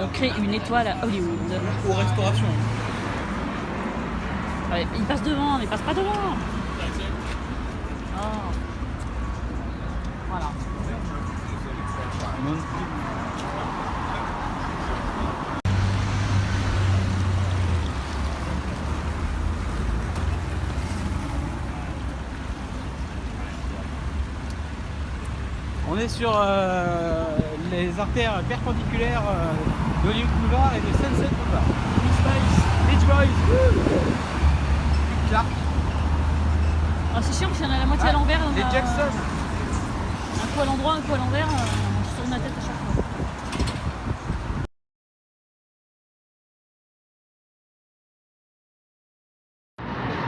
On crée une étoile à Hollywood. Aux restaurations. Ouais, il passe devant, mais il passe pas devant. Oh. Voilà. On est sur les artères perpendiculaires de Hollywood Boulevard et de Sunset Boulevard. Beach Boys, Clark. Oh, c'est chiant parce qu'il y en a la moitié à l'envers. Les Jackson. Un coup à l'endroit, un coup à l'envers. Je tourne ma tête à chaque fois.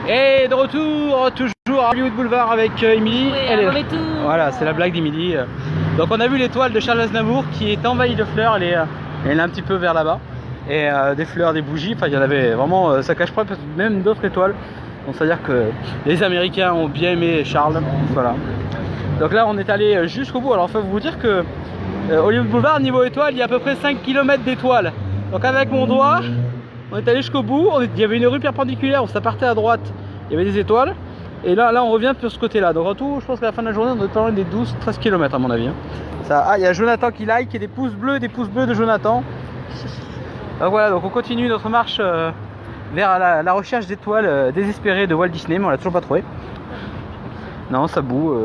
Et de retour, toujours à Hollywood Boulevard avec Émilie. Oui, voilà, c'est la blague d'Émilie. Donc on a vu l'étoile de Charles Aznavour qui est envahie de fleurs, elle est un petit peu vers là-bas. Et des fleurs, des bougies, enfin il y en avait vraiment, ça cache pas même d'autres étoiles. Donc c'est à dire que les Américains ont bien aimé Charles. Voilà. Donc là on est allé jusqu'au bout. Alors il faut vous dire que Hollywood Boulevard, niveau étoiles, il y a à peu près 5 km d'étoiles. Donc avec mon doigt, on est allé jusqu'au bout, il y avait une rue perpendiculaire où ça partait à droite, il y avait des étoiles. Et là on revient sur ce côté-là. Donc en tout, je pense qu'à la fin de la journée, on doit être pas loin des 12-13 km à mon avis. Ça, il y a Jonathan qui like et des pouces bleus de Jonathan. Donc voilà, donc on continue notre marche vers la recherche d'étoiles désespérées de Walt Disney, mais on l'a toujours pas trouvé. Non, ça boue.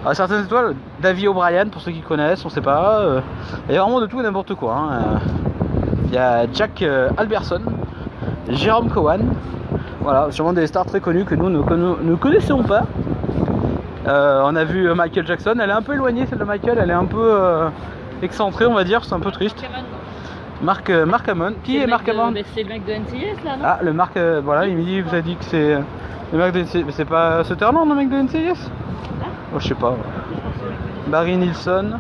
Alors, certaines étoiles, Davy O'Brien pour ceux qui connaissent, on sait pas. Il y a vraiment de tout et n'importe quoi. Hein. Il y a Jack Alberson, Jérôme Cowan. Voilà, sûrement des stars très connues que nous ne connaissons pas. On a vu Michael Jackson, elle est un peu éloignée celle de Michael, elle est un peu excentrée on va dire, c'est un peu triste. Mark Hammond. Qui est Mark Hammond? C'est le mec de NCIS là, non? Ah, le Mark, voilà, il vous a dit que c'est le mec de NCIS, mais c'est pas Sutherland le mec de NCIS? Oh, je sais pas. Barry Nilsson.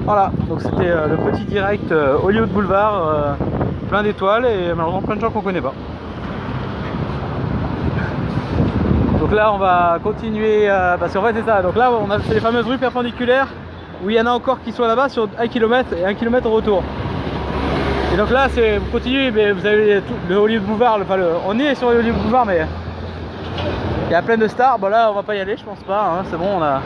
Voilà, donc c'était le petit direct Hollywood Boulevard, plein d'étoiles et malheureusement plein de gens qu'on connaît pas. Donc là on va continuer, parce qu'en fait c'est ça, donc là on a fait les fameuses rues perpendiculaires où il y en a encore qui sont là-bas sur 1 km et 1 km au retour. Et donc là vous continuez, mais vous avez tout, le Hollywood Boulevard, on est sur le Hollywood Boulevard mais il y a plein de stars. Bon là on va pas y aller, je pense pas, hein, c'est bon, on a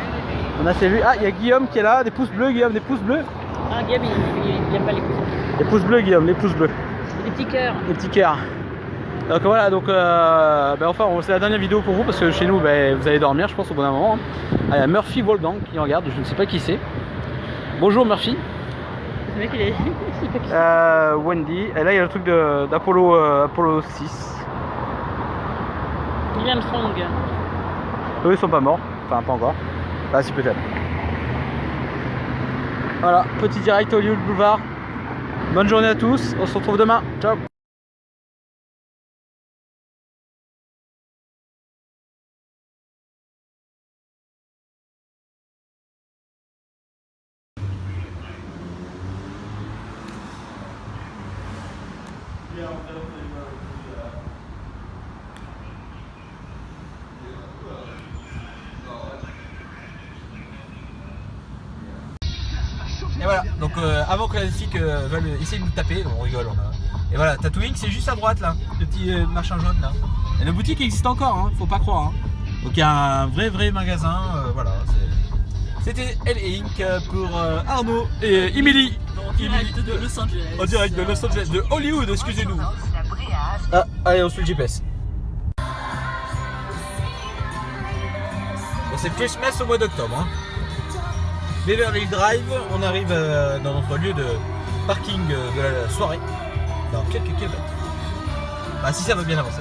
assez vu. Ah, il y a Guillaume qui est là, des pouces bleus, Guillaume, des pouces bleus. Ah, Guillaume il aime pas les pouces bleus. Les pouces bleus Guillaume, les pouces bleus. Les petits cœurs. Les petits cœurs. Donc voilà, donc enfin c'est la dernière vidéo pour vous parce que chez nous vous allez dormir je pense au bout d'un moment. Ah, il y a Murphy Wolfgang qui regarde, je ne sais pas qui c'est. Bonjour Murphy. Le mec il est... Wendy, et là il y a le truc d'Apollo 6. Neil Armstrong. Eux ils sont pas morts, enfin pas encore. Bah si peut-être. Voilà, petit direct Hollywood Boulevard. Bonne journée à tous, on se retrouve demain. Ciao. Et voilà, donc avant que les flics veulent essayer de nous taper, on rigole, Et voilà, Tatooine c'est juste à droite là, le petit machin jaune là. Et la boutique existe encore, hein, faut pas croire. Hein. Donc il y a un vrai magasin, voilà. C'était L Inc pour Arnaud et Emily. En direct de Los Angeles. En direct de Los Angeles, de Hollywood, excusez-nous. Ah, allez, on suit le GPS. Bon, c'est Christmas au mois d'octobre. Hein. Beverly Drive, on arrive dans notre lieu de parking de la soirée. Dans quelques kilomètres. Bah, si ça va bien avancer.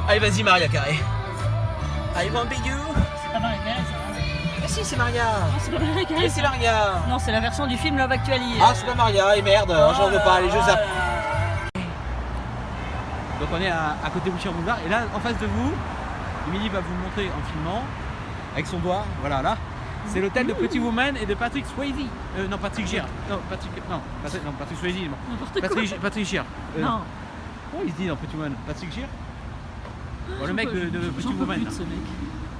Allez, vas-y, Maria Carré. I want be you. C'est pas Maria Carré, ça. Mais si, c'est Maria. Non, c'est pas Maria Carré. Mais c'est Maria. Non, c'est la version du film Love Actually. Ah, c'est pas Maria, et merde, j'en veux pas, les jeux zappent. Donc on est à côté de Boucher Boulevard, et là, en face de vous, Émilie va vous le montrer en filmant, avec son doigt, voilà, là. C'est l'hôtel de Pretty Woman et de Patrick Swayze. Non, Patrick Gere. Non, Patrick Swayze. Patrick Gere. Non. Comment il se dit dans Pretty Woman? Patrick Gere. Bon, le mec de Pretty Woman.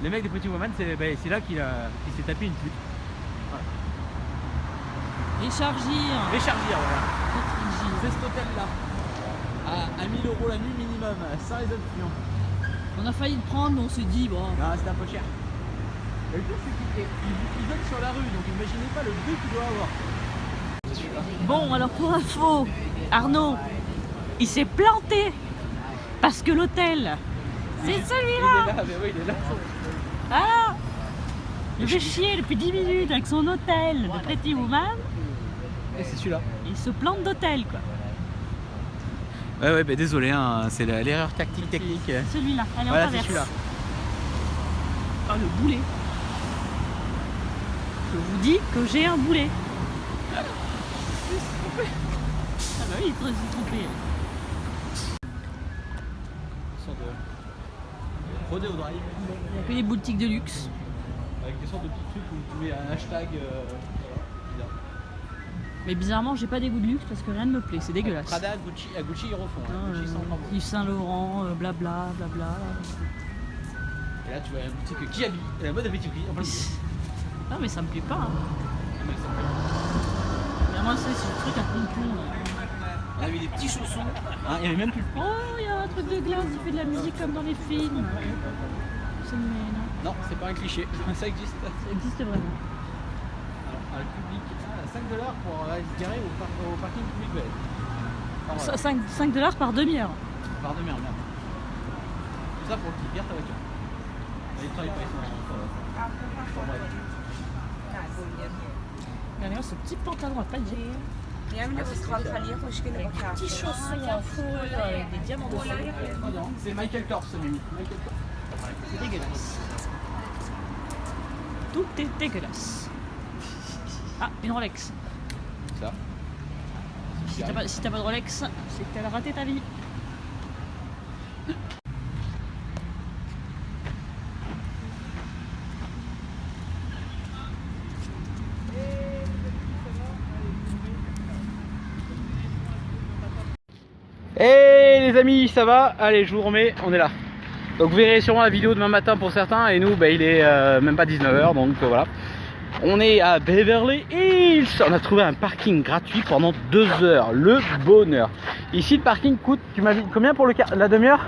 Le mec de Pretty Woman, c'est là qu'il s'est tapé une pute. Voilà. Réchargir. Réchargir, voilà. Réchargir. C'est cet hôtel-là. À 1000 € la nuit minimum, sans les options. On a failli le prendre, mais on s'est dit, bon. Non, c'était un peu cher. Et le truc, c'est qu'il donne sur la rue, donc imaginez pas le bruit qu'il doit avoir. Bon, alors pour info, Arnaud, il s'est planté. Parce que l'hôtel, c'est celui-là. Il est là, mais oui, il est là. Ah, il fait chier depuis 10 minutes avec son hôtel de Pretty Woman. Et c'est celui-là. Il se plante d'hôtel, quoi. Ouais, bah désolé, hein, c'est l'erreur tactique technique. Celui-là, allez, on Voilà, c'est traverse. celui-là. Oh, le boulet. Je vous dis que j'ai un boulet. Ah bah oui, il s'est trompé. Une sorte de rodeo drive. Il y a que des boutiques de luxe. Avec des sortes de petits trucs où tu mets un hashtag. Bizarre. Mais bizarrement, j'ai pas des goûts de luxe parce que rien ne me plaît, c'est dégueulasse. Prada, Gucci, Gucci ils refont. Hein. Gucci, c'est encore bon. Yves Saint Laurent, blabla, blabla. Et là, tu vois une boutique qui habille. Et la mode habitude. En plus. Non, mais ça me plaît pas. Hein. Ah, mais ça me plaît. Mais moi, c'est le truc à pompon. On avait des petits chaussons. Hein, il y avait même plus. Oh, il y a un truc de glace qui fait de la musique comme dans les films. C'est mais non. Non, c'est pas un cliché. Ça existe. Ça existe vraiment. Alors, le public, 5 $ pour se garer au parking public belge. Par heure. 5 $ par demi-heure. Par demi-heure, merde. Tout ça pour le petit, garde ta voiture. Ils travaillent pas, ils sont en bref. Regardez ce petit pantalon à paljettes. Petits chaussons en fourrure avec des diamants dessus. C'est Michael Kors, ce Mimi. C'est dégueulasse. Tout est dégueulasse. Ah, une Rolex. Ça. Si t'as pas de Rolex, c'est que t'as raté ta vie. Hey les amis, ça va? Allez, je vous remets, on est là. Donc vous verrez sûrement la vidéo demain matin pour certains, et nous, bah, il est même pas 19 h, donc voilà. On est à Beverly Hills. On a trouvé un parking gratuit pendant 2 heures. Le bonheur. Ici, le parking coûte, tu m'as dit combien pour la demi-heure?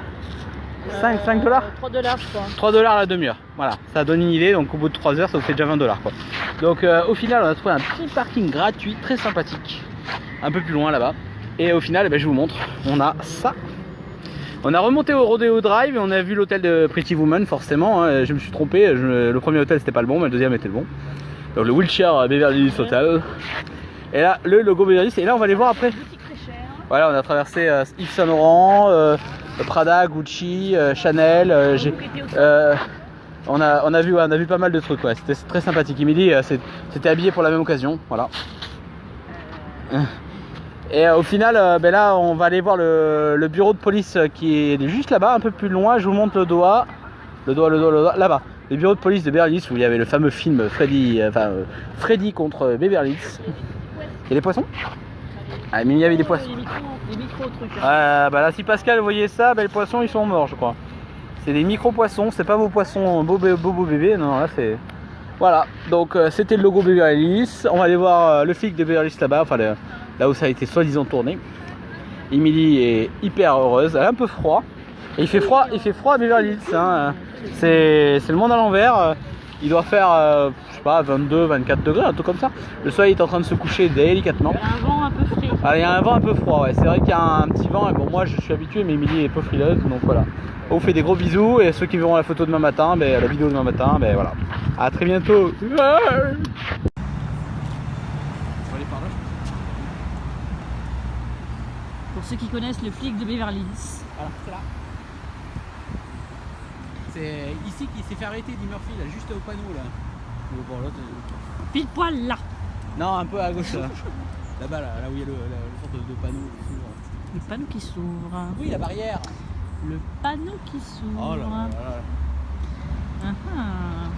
5 $? 3 $, je crois. 3 $ la demi-heure. Voilà, ça donne une idée. Donc au bout de 3 heures, ça vous fait déjà 20 $. Quoi. Donc au final, on a trouvé un petit parking gratuit, très sympathique. Un peu plus loin là-bas. Et au final, je vous montre. On a ça. On a remonté au Rodeo Drive et on a vu l'hôtel de Pretty Woman, forcément. Hein. Je me suis trompé. Le premier hôtel, c'était pas le bon, mais le deuxième était le bon. Donc le Wilshire Beverly Hills Hotel. Et là, le logo Beverly Hills. Et là, on va les voir après. Voilà, on a traversé Yves Saint Laurent, Prada, Gucci, Chanel. On a vu pas mal de trucs. Ouais. C'était très sympathique. Emily s'était habillé pour la même occasion. Voilà. Et au final, là, on va aller voir le bureau de police qui est juste là-bas, un peu plus loin. Je vous montre le doigt. Le doigt, là-bas. Le bureau de police de Beverly Hills où il y avait le fameux film Freddy contre Beverly Hills. Il y a des poissons? Ah, mais il y avait des poissons. Les micro-trucs. Bah là, si Pascal voyait ça, les poissons ils sont morts, je crois. C'est des micro-poissons, c'est pas vos poissons bobo bébé, non, là c'est. Voilà, donc c'était le logo Beverly Hills. On va aller voir le flic de Beverly Hills là-bas, enfin là où ça a été soi-disant tourné. Emily est hyper heureuse, elle a un peu froid. Et il fait froid à Beverly Hills. Hein. C'est le monde à l'envers. Il doit faire, je sais pas, 22, 24 degrés, un truc comme ça. Le soleil est en train de se coucher délicatement. Il y a un vent un peu frais. Ah, il y a un vent un peu froid, ouais. C'est vrai qu'il y a un petit vent. Et bon, moi je suis habitué, mais Emily est peu frileuse, donc voilà. On vous fait des gros bisous. Et ceux qui verront la photo demain matin, la vidéo demain matin, voilà. À très bientôt. On va aller par là. Pour ceux qui connaissent le flic de Beverly Hills. Voilà, c'est là. C'est ici qu'il s'est fait arrêter, dit Murphy, là, juste au panneau là. Bon, là Pile poil là. non, un peu à gauche là. Là-bas, là où il y a le sorte de panneau. Le panneau qui s'ouvre. Oui, la barrière. Le panneau qui s'ouvre. Oh là là là. Ah ah.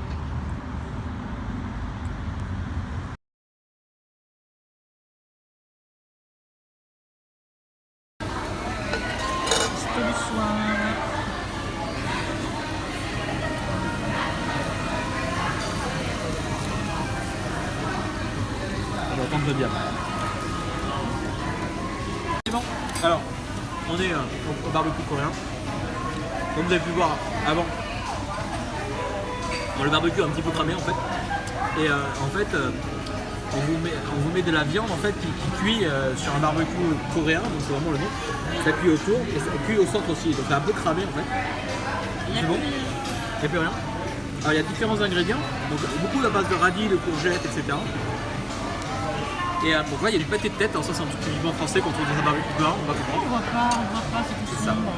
C'était le soir. Je vais attendre le bien. franchement, alors, on est au barbecue coréen. Comme vous avez pu voir avant, le barbecue est un petit peu cramé en fait. Et en fait, on vous met de la viande en fait qui cuit sur un barbecue coréen, donc c'est vraiment le nom. Ça cuit autour et ça cuit au centre aussi, donc c'est un peu cramé en fait. C'est bon. Il n'y a plus rien. Alors il y a différents ingrédients, donc beaucoup à base de radis, de courgettes, etc. Et donc là il y a du pâté de tête, alors ça c'est un truc typiquement français quand on trouve dans un barbecue coréen, on va comprendre. On voit pas, c'est tout C'est ça. sombre.